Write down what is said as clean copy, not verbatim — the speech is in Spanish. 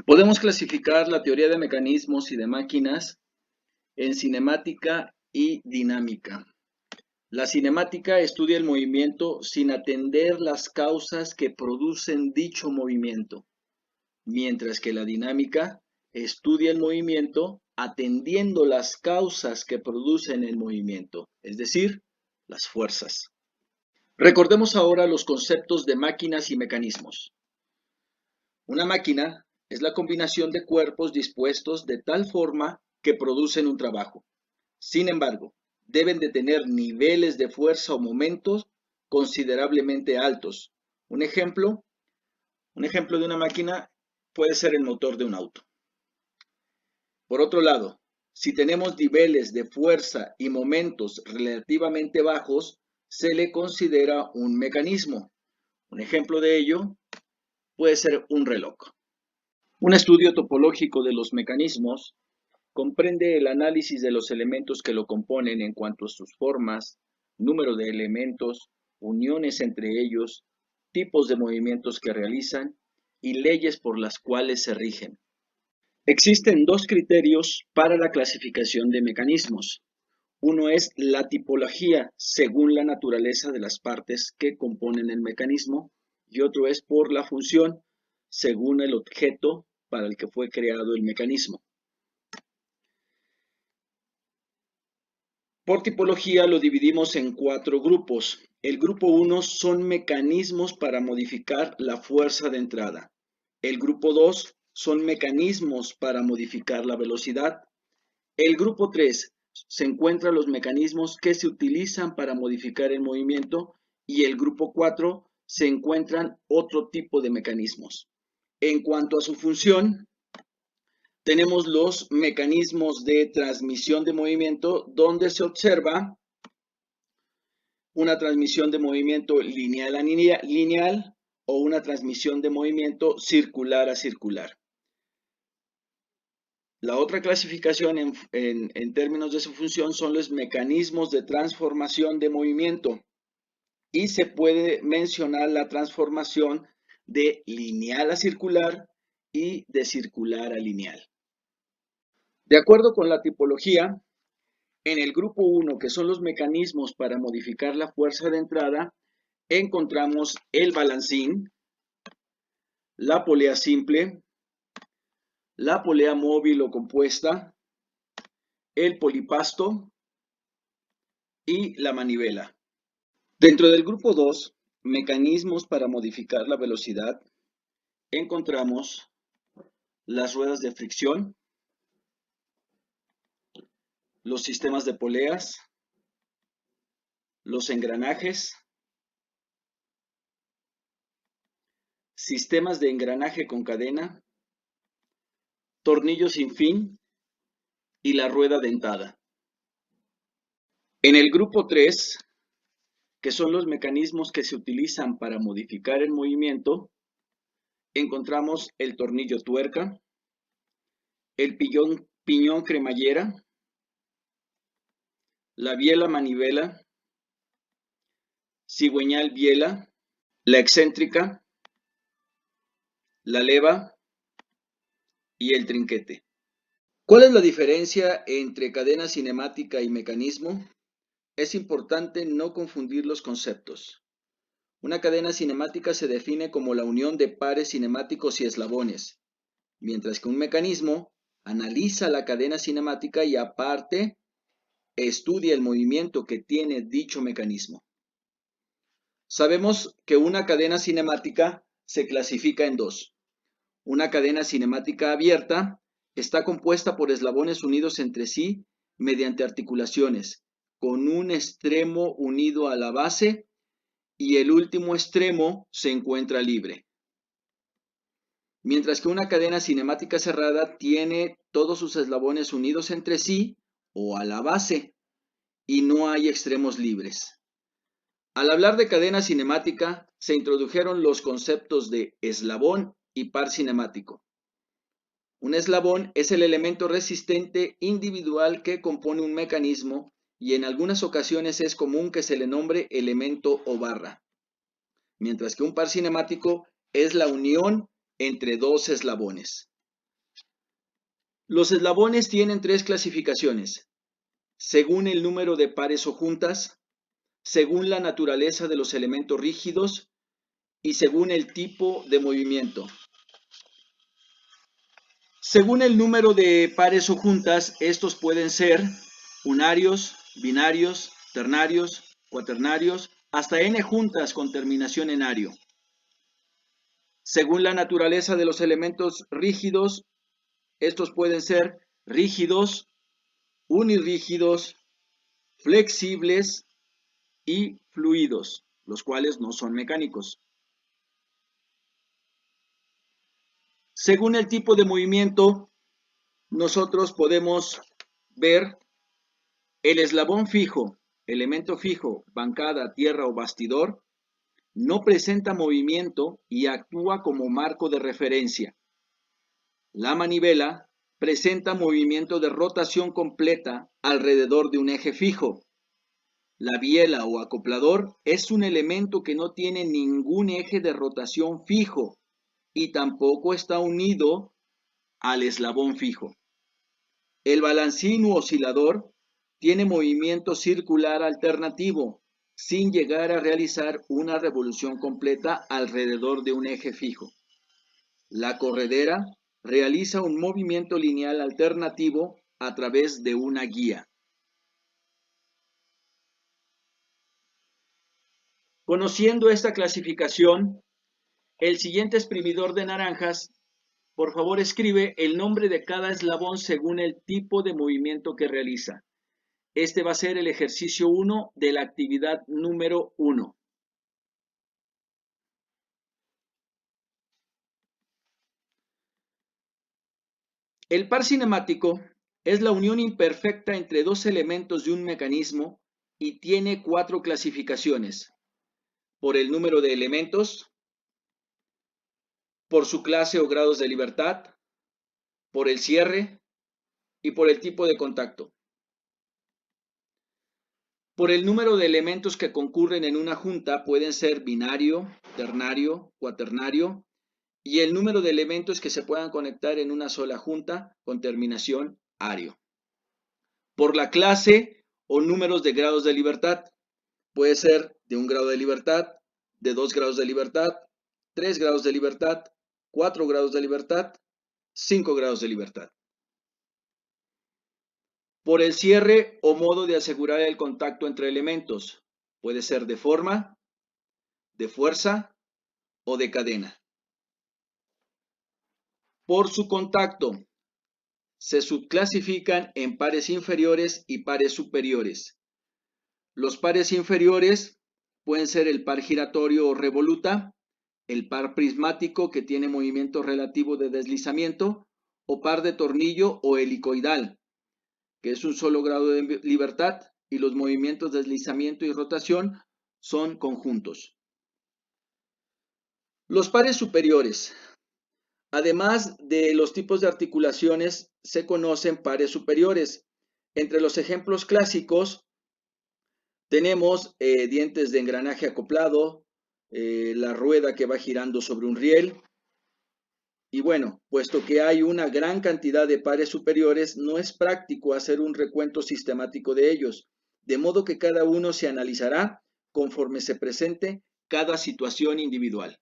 Podemos clasificar la teoría de mecanismos y de máquinas en cinemática y dinámica. La cinemática estudia el movimiento sin atender las causas que producen dicho movimiento, mientras que la dinámica estudia el movimiento atendiendo las causas que producen el movimiento, es decir, las fuerzas. Recordemos ahora los conceptos de máquinas y mecanismos. Una máquina es la combinación de cuerpos dispuestos de tal forma que producen un trabajo. Sin embargo, deben de tener niveles de fuerza o momentos considerablemente altos. Un ejemplo de una máquina puede ser el motor de un auto. Por otro lado, si tenemos niveles de fuerza y momentos relativamente bajos, se le considera un mecanismo. Un ejemplo de ello puede ser un reloj. Un estudio topológico de los mecanismos comprende el análisis de los elementos que lo componen en cuanto a sus formas, número de elementos, uniones entre ellos, tipos de movimientos que realizan y leyes por las cuales se rigen. Existen dos criterios para la clasificación de mecanismos. Uno es la tipología según la naturaleza de las partes que componen el mecanismo y otro es por la función según el objeto para el que fue creado el mecanismo. Por tipología lo dividimos en 4 grupos. El grupo 1 son mecanismos para modificar la fuerza de entrada. El grupo 2 son mecanismos para modificar la velocidad. El grupo 3 se encuentran los mecanismos que se utilizan para modificar el movimiento y el grupo 4 se encuentran otro tipo de mecanismos. En cuanto a su función, tenemos los mecanismos de transmisión de movimiento donde se observa una transmisión de movimiento lineal a lineal o una transmisión de movimiento circular a circular. La otra clasificación en términos de su función son los mecanismos de transformación de movimiento y se puede mencionar la transformación de lineal a circular y de circular a lineal. De acuerdo con la tipología, en el grupo 1, que son los mecanismos para modificar la fuerza de entrada, encontramos el balancín, la polea simple, la polea móvil o compuesta, el polipasto y la manivela. Dentro del grupo 2, mecanismos para modificar la velocidad, encontramos las ruedas de fricción, los sistemas de poleas, los engranajes, sistemas de engranaje con cadena, tornillos sin fin y la rueda dentada. En el grupo 3, que son los mecanismos que se utilizan para modificar el movimiento, encontramos el tornillo tuerca, el piñón cremallera, la biela manivela, cigüeñal biela, la excéntrica, la leva y el trinquete. ¿Cuál es la diferencia entre cadena cinemática y mecanismo? Es importante no confundir los conceptos. Una cadena cinemática se define como la unión de pares cinemáticos y eslabones, mientras que un mecanismo analiza la cadena cinemática y aparte estudia el movimiento que tiene dicho mecanismo. Sabemos que una cadena cinemática se clasifica en dos. Una cadena cinemática abierta está compuesta por eslabones unidos entre sí mediante articulaciones, con un extremo unido a la base y el último extremo se encuentra libre. Mientras que una cadena cinemática cerrada tiene todos sus eslabones unidos entre sí o a la base y no hay extremos libres. Al hablar de cadena cinemática, se introdujeron los conceptos de eslabón y par cinemático. Un eslabón es el elemento resistente individual que compone un mecanismo y en algunas ocasiones es común que se le nombre elemento o barra, mientras que un par cinemático es la unión entre dos eslabones. Los eslabones tienen tres clasificaciones, según el número de pares o juntas, según la naturaleza de los elementos rígidos y según el tipo de movimiento. Según el número de pares o juntas, estos pueden ser unarios, binarios, ternarios, cuaternarios, hasta n juntas con terminación en ario. Según la naturaleza de los elementos rígidos, estos pueden ser rígidos, unirrígidos, flexibles y fluidos, los cuales no son mecánicos. Según el tipo de movimiento, nosotros podemos ver el eslabón fijo, elemento fijo, bancada, tierra o bastidor, no presenta movimiento y actúa como marco de referencia. La manivela presenta movimiento de rotación completa alrededor de un eje fijo. La biela o acoplador es un elemento que no tiene ningún eje de rotación fijo y tampoco está unido al eslabón fijo. El balancín u oscilador tiene movimiento circular alternativo, sin llegar a realizar una revolución completa alrededor de un eje fijo. La corredera realiza un movimiento lineal alternativo a través de una guía. Conociendo esta clasificación, el siguiente exprimidor de naranjas, por favor escribe el nombre de cada eslabón según el tipo de movimiento que realiza. Este va a ser el ejercicio 1 de la actividad número 1. El par cinemático es la unión imperfecta entre dos elementos de un mecanismo y tiene 4 clasificaciones: por el número de elementos, por su clase o grados de libertad, por el cierre y por el tipo de contacto. Por el número de elementos que concurren en una junta pueden ser binario, ternario, cuaternario, y el número de elementos que se puedan conectar en una sola junta con terminación ario. Por la clase o números de grados de libertad, puede ser de 1 grado de libertad, de 2 grados de libertad, 3 grados de libertad, 4 grados de libertad, 5 grados de libertad. Por el cierre o modo de asegurar el contacto entre elementos, puede ser de forma, de fuerza o de cadena. Por su contacto, se subclasifican en pares inferiores y pares superiores. Los pares inferiores pueden ser el par giratorio o revoluta, el par prismático que tiene movimiento relativo de deslizamiento, o par de tornillo o helicoidal, que es un solo grado de libertad y los movimientos de deslizamiento y rotación son conjuntos. Los pares superiores. Además de los tipos de articulaciones, se conocen pares superiores. Entre los ejemplos clásicos tenemos dientes de engranaje acoplado, la rueda que va girando sobre un riel. Y bueno, puesto que hay una gran cantidad de pares superiores, no es práctico hacer un recuento sistemático de ellos, de modo que cada uno se analizará conforme se presente cada situación individual.